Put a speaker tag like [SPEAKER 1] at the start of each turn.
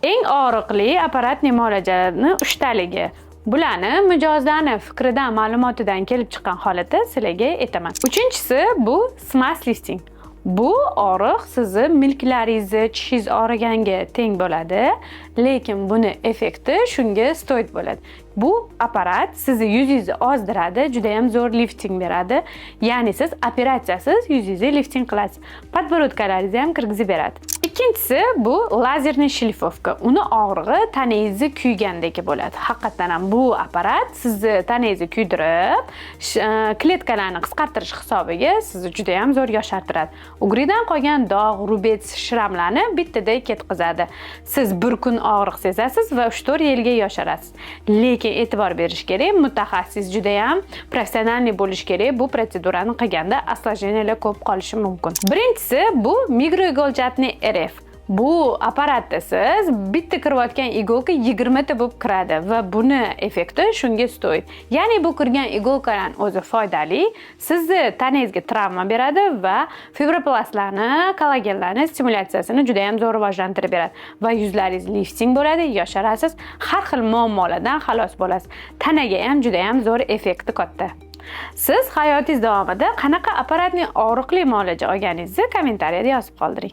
[SPEAKER 1] Eng og'riqli apparatni muolajalarni 3 taligi. Bularni mijozlarni fikridan, ma'lumotidan kelib chiqqan holatda sizlarga aytaman. Uchinchisi bu smash lifting. Bu og'riq sizni milklaringizni, tishingiz og'riganga teng bo'ladi, lekin buni effekti shunga stoid bo'ladi. Bu apparat sizni yuzingizni ozdiradi, juda ham zo'r lifting beradi. Ya'ni siz operatsiyasiz yuzingizni lifting qilasiz. Podborodkalaringizni ham kirgizib beradi. Ikkinchisi bu lazerniy shlifovka. Uni og'rig'i tanangizni kuygandek bo'ladi. Haqiqatan ham bu apparat sizni tanangizni kuydirib, kletkalarni qisqartirish hisobiga sizni juda ham zo'r yoshartiradi. Ugridan qolgan dog', rubets, shramlarni bittada ketkazadi. Siz bir kun og'riq sezasiz va 3-4 yilga yosharasiz. Lekin e'tibor berish kerak, mutaxassis juda ham professional bo'lish kerak. Bu protsedurani qilganda осложнениялар ko'p qolishi mumkin. Birinchisi bu mikroiголчатный RF. Bu apparatda siz bitta kirayotgan igolka 20 ta bo'lib kiradi va buni effekti shunga stoid. Ya'ni bu kirgan igolkalar o'zi foydali, sizni tanangizga travma beradi va fibroplastlarni, kollagenlarni stimulyatsiyasini juda ham zo'r rivojlantirib beradi va yuzlaringiz lifting bo'ladi, yosharasiz, har xil muammolardan xalos bo'lasiz. Tanaga ham juda ham zo'r effekti katta. Siz hayotingiz davomida qanaqa apparatning og'riqli muolaja olganingizni kommentariyada yozib qoldiring.